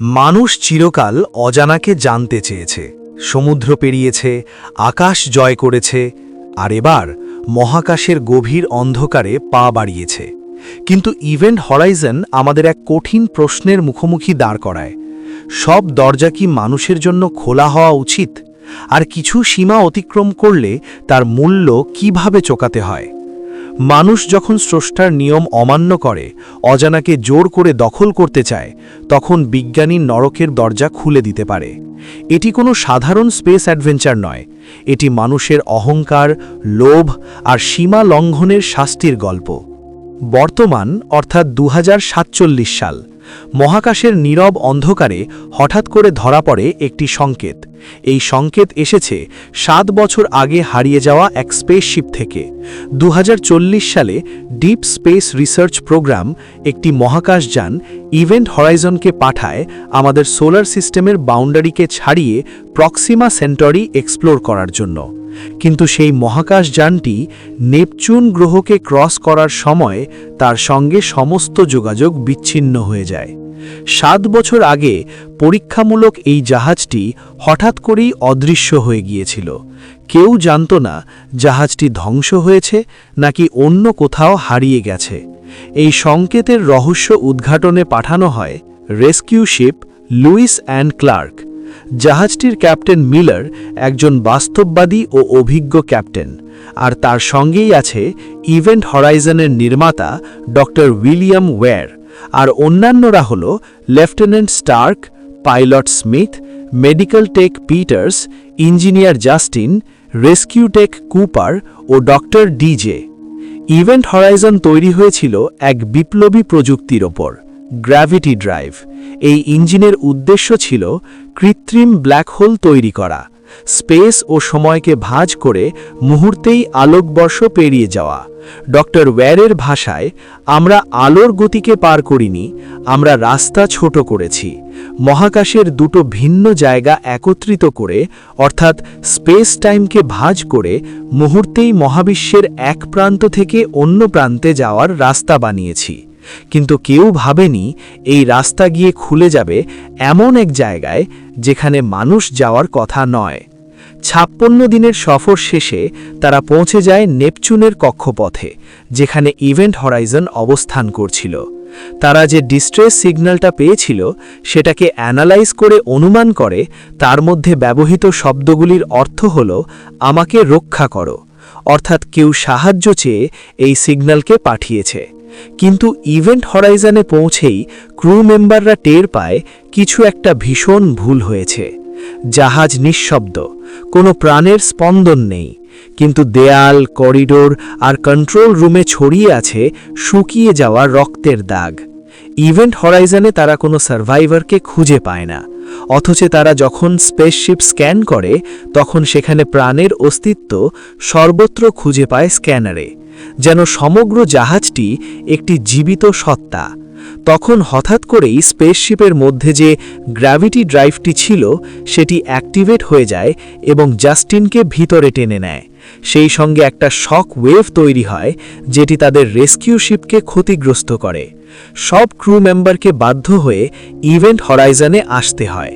মানুষ চিরকাল অজানাকে জানতে চেয়েছে, সমুদ্র পেরিয়েছে, আকাশ জয় করেছে, আর এবার মহাকাশের গভীর অন্ধকারে পা বাড়িয়েছে। কিন্তু ইভেন্ট হরাইজন আমাদের এক কঠিন প্রশ্নের মুখোমুখি দাঁড় করায়। সব দরজা কি মানুষের জন্য খোলা হওয়া উচিত? আর কিছু সীমা অতিক্রম করলে তার মূল্য কিভাবে চোকাতে হয়? মানুষ যখন স্রষ্টার নিয়ম অমান্য করে, অজানাকে জোর করে দখল করতে চায়, তখন বিজ্ঞানী নরকের দরজা খুলে দিতে পারে। এটি কোনো সাধারণ স্পেস অ্যাডভেঞ্চার নয়, এটি মানুষের অহংকার, লোভ আর সীমা লঙ্ঘনের শাস্তির গল্প। বর্তমান অর্থাৎ 2047 সাল, মহাকাশের নীরব অন্ধকারে হঠাৎ করে ধরা পড়ে একটি সংকেত। এই সংকেত এসেছে 7 বছর আগে হারিয়ে যাওয়া এক স্পেসশিপ থেকে। 2040 সালে ডিপ স্পেস রিসার্চ প্রোগ্রাম একটি মহাকাশযান ইভেন্ট হরাইজনকে পাঠায় আমাদের সোলার সিস্টেমের বাউন্ডারিকে ছাড়িয়ে প্রক্সিমা সেন্টরি এক্সপ্লোর করার জন্য। কিন্তু সেই মহাকাশযানটি নেপচুন গ্রহকে ক্রস করার সময় তার সঙ্গে সমস্ত যোগাযোগ বিচ্ছিন্ন হয়ে যায়। 7 বছর আগে পরীক্ষামূলক এই জাহাজটি হঠাৎ করেই অদৃশ্য হয়ে গিয়েছিল। কেউ জানত না জাহাজটি ধ্বংস হয়েছে নাকি অন্য কোথাও হারিয়ে গেছে। এই সংকেতের রহস্য উদ্ঘাটনে পাঠানো হয় rescue ship Lewis and Clark. জাহাজটির ক্যাপ্টেন মিলার একজন বাস্তববাদী ও অভিজ্ঞ ক্যাপ্টেন, আর তার সঙ্গেই আছে ইভেন্ট হরাইজনের নির্মাতা ডক্টর উইলিয়াম ওয়্যার, আর অন্যান্যরা হল lieutenant Stark, pilot Smith, medical tech Peters, engineer Justin, rescue tech Cooper ও ডক্টর ডিজে। ইভেন্ট হরাইজন তৈরি হয়েছিল এক বিপ্লবী প্রযুক্তির ওপর, গ্র্যাভিটি ড্রাইভ। এই ইঞ্জিনের উদ্দেশ্য ছিল কৃত্রিম ব্ল্যাক হোল তৈরি করা, স্পেস ও সময়কে ভাঁজ করে মুহূর্তেই আলোকবর্ষ পেরিয়ে যাওয়া। ডক্টর ওয়্যারের ভাষায়, আমরা আলোর গতিকে পার করিনি, আমরা রাস্তা ছোট করেছি। মহাকাশের দুটো ভিন্ন জায়গা একত্রিত করে, অর্থাৎ স্পেস টাইমকে ভাঁজ করে মুহূর্তেই মহাবিশ্বের এক প্রান্ত থেকে অন্য প্রান্তে যাওয়ার রাস্তা বানিয়েছি। কিন্তু কেউ ভাবেনি এই রাস্তা গিয়ে খুলে যাবে এমন এক জায়গায় যেখানে মানুষ যাওয়ার কথা নয়। 56 দিনের সফর শেষে তারা পৌঁছে যায় নেপচুনের কক্ষপথে, যেখানে ইভেন্ট হরাইজন অবস্থান করছিল। তারা যে ডিস্ট্রেস সিগন্যালটা পেয়েছিল সেটাকে অ্যানালাইজ করে অনুমান করে তার মধ্যে ব্যবহৃত শব্দগুলির অর্থ হল, আমাকে রক্ষা করো, অর্থাৎ কেউ সাহায্য চেয়ে এই সিগন্যালকে পাঠিয়েছে। কিন্তু ইভেন্ট হরাইজনে পৌঁছেই ক্রু মেম্বাররা টের পায় কিছু একটা ভীষণ ভুল হয়েছে। জাহাজ নিঃশব্দ, কোনো প্রাণের স্পন্দন নেই, কিন্তু দেয়াল, করিডোর আর কন্ট্রোল রুমে ছড়িয়ে আছে শুকিয়ে যাওয়া রক্তের দাগ। ইভেন্ট হরাইজনে তারা কোনো সার্ভাইভারকে খুঁজে পায় না, অথচ তারা যখন স্পেসশিপ স্ক্যান করে তখন সেখানে প্রাণের অস্তিত্ব সর্বত্র খুঁজে পায় স্ক্যানারে, যেন সমগ্র জাহাজটি একটি জীবিত সত্তা। তখন হঠাৎ করেই স্পেসশিপের মধ্যে যে গ্র্যাভিটি ড্রাইভটি ছিল সেটি অ্যাক্টিভেট হয়ে যায় এবং জাস্টিনকে ভিতরে টেনে নেয়। সেই সঙ্গে একটা শক ওয়েভ তৈরি হয় যেটি তাদের রেস্কিউ শিপকে ক্ষতিগ্রস্ত করে। সব ক্রু মেম্বারকে বাধ্য হয়ে ইভেন্ট হরাইজনে আসতে হয়।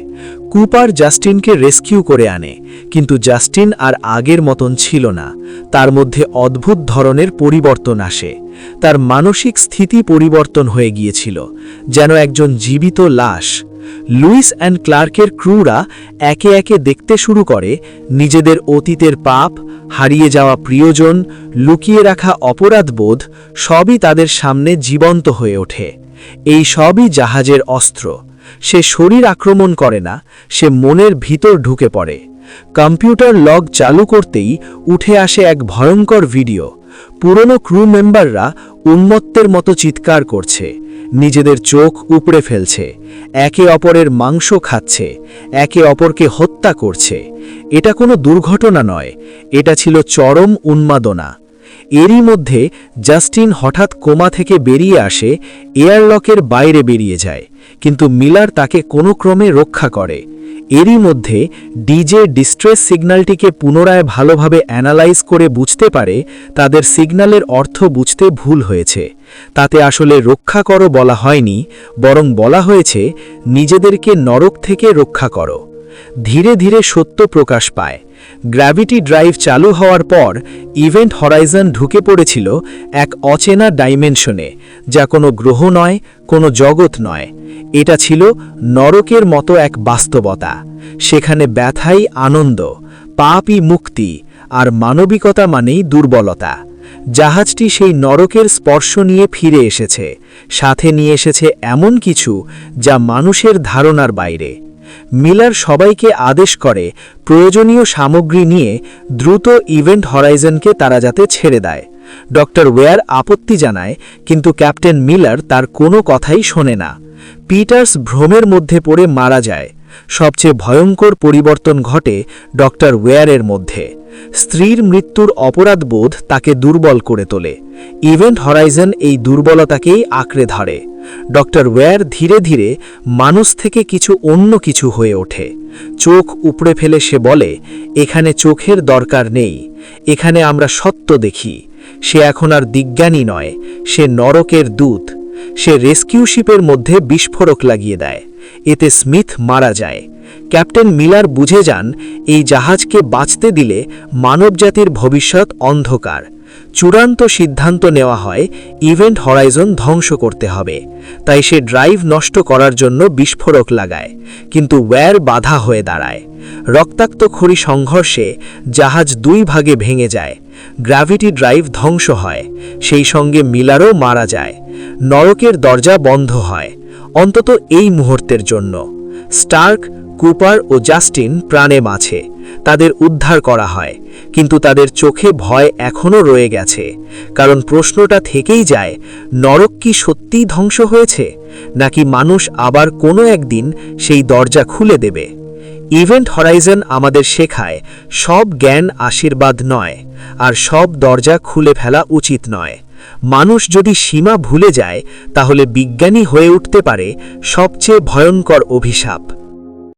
কুপার জাস্টিনকে রেস্কিউ করে আনে, কিন্তু জাস্টিন আর আগের মতন ছিল না। তার মধ্যে অদ্ভুত ধরনের পরিবর্তন আসে। তার মানসিক স্থিতি পরিবর্তন হয়ে গিয়েছিল, যেন একজন জীবিত লাশ। লুইস অ্যান্ড ক্লার্কের ক্রুরা একে একে দেখতে শুরু করে নিজেদের অতীতের পাপ, হারিয়ে যাওয়া প্রিয়জন, লুকিয়ে রাখা অপরাধবোধ সবই তাদের সামনে জীবন্ত হয়ে ওঠে। এই সবই জাহাজের অস্ত্র। সে শরীর আক্রমণ করে না, সে মনের ভিতর ঢুকে পড়ে। কম্পিউটার লগ চালু করতেই উঠে আসে এক ভয়ঙ্কর ভিডিও। পুরনো ক্রু মেম্বাররা উন্মত্তের মতো চিৎকার করছে, নিজেদের চোখ উপড়ে ফেলছে, একে অপরের মাংস খাচ্ছে, একে অপরকে হত্যা করছে। এটা কোনো দুর্ঘটনা নয়, এটা ছিল চরম উন্মাদনা। এরই মধ্যে জাস্টিন হঠাৎ কোমা থেকে বেরিয়ে আসে, এয়ারলকের বাইরে বেরিয়ে যায়, কিন্তু মিলার তাকে কোনো ক্রমে রক্ষা করে। এরই মধ্যে ডিজে ডিস্ট্রেস সিগন্যালটিকে পুনরায় ভালোভাবে অ্যানালাইজ করে বুঝতে পারে তাদের সিগন্যালের অর্থ বুঝতে ভুল হয়েছে। তাতে আসলে রক্ষা করো বলা হয়নি, বরং বলা হয়েছে নিজেদেরকে নরক থেকে রক্ষা করো। ধীরে ধীরে সত্য প্রকাশ পায়। গ্র্যাভিটি ড্রাইভ চালু হওয়ার পর ইভেন্ট হরাইজন ঢুকে পড়েছিল এক অচেনা ডাইমেনশনে, যা কোনো গ্রহ নয়, কোনো জগৎ নয়। এটা ছিল নরকের মতো এক বাস্তবতা। সেখানে ব্যথাই আনন্দ, পাপই মুক্তি, আর মানবিকতা মানেই দুর্বলতা। জাহাজটি সেই নরকের স্পর্শ নিয়ে ফিরে এসেছে, সাথে নিয়ে এসেছে এমন কিছু যা মানুষের ধারণার বাইরে। মিলার সবাইকে আদেশ করে প্রয়োজনীয় সামগ্রী নিয়ে দ্রুত ইভেন্ট হরাইজনকে তারা যাতে ছেড়ে দেয়। ডক্টর ওয়্যার আপত্তি জানায়, কিন্তু ক্যাপ্টেন মিলার তার কোনো কথাই শোনে না। পিটার্স ভ্রমের মধ্যে পড়ে মারা যায়। সবচেয়ে ভয়ঙ্কর পরিবর্তন ঘটে ডক্টর ওয়্যারের মধ্যে। স্ত্রীর মৃত্যুর অপরাধবোধ তাকে দুর্বল করে তোলে। ইভেন্ট হরাইজন এই দুর্বলতাকেই আঁকড়ে ধরে। ডক্টর ওয়্যার ধীরে ধীরে মানুষ থেকে কিছু অন্য কিছু হয়ে ওঠে। চোখ উপড়ে ফেলে সে বলে, এখানে চোখের দরকার নেই, এখানে আমরা সত্য দেখি। সে এখন আর বিজ্ঞানী নয়, সে নরকের দূত। সে রেস্কিউ শিপের মধ্যে বিস্ফোরক লাগিয়ে দেয়। এতে স্মিথ মারা যায়। ক্যাপ্টেন মিলার বুঝে যান এই জাহাজকে বাঁচতে দিলে মানবজাতির ভবিষ্যৎ অন্ধকার। চূড়ান্ত সিদ্ধান্ত নেওয়া হয় ইভেন্ট হরাইজন ধ্বংস করতে হবে। তাই সে ড্রাইভ নষ্ট করার জন্য বিস্ফোরক লাগায়, কিন্তু ওয়্যার বাধা হয়ে দাঁড়ায়। রক্তাক্তখড়ি সংঘর্ষে জাহাজ দুই ভাগে ভেঙে যায়। গ্র্যাভিটি ড্রাইভ ধ্বংস হয়, সেই সঙ্গে মিলারও মারা যায়। নরকের দরজা বন্ধ হয়, অন্তত এই মুহূর্তের জন্য। স্টার্ক, কুপার ও জাস্টিন প্রাণে বাঁচে। তাদের উদ্ধার করা হয়, কিন্তু তাদের চোখে ভয় এখনও রয়ে গেছে। কারণ প্রশ্নটা থেকেই যায়, নরক কি সত্যিই ধ্বংস হয়েছে, নাকি মানুষ আবার কোনো একদিন সেই দরজা খুলে দেবে? ইভেন্ট হরাইজন আমাদের শেখায় সব জ্ঞান আশীর্বাদ নয়, আর সব দরজা খুলে ফেলা উচিত নয়। মানুষ যদি সীমা ভুলে যায়, তাহলে বিজ্ঞানী হয়ে উঠতে পারে সবচেয়ে ভয়ঙ্কর অভিশাপ।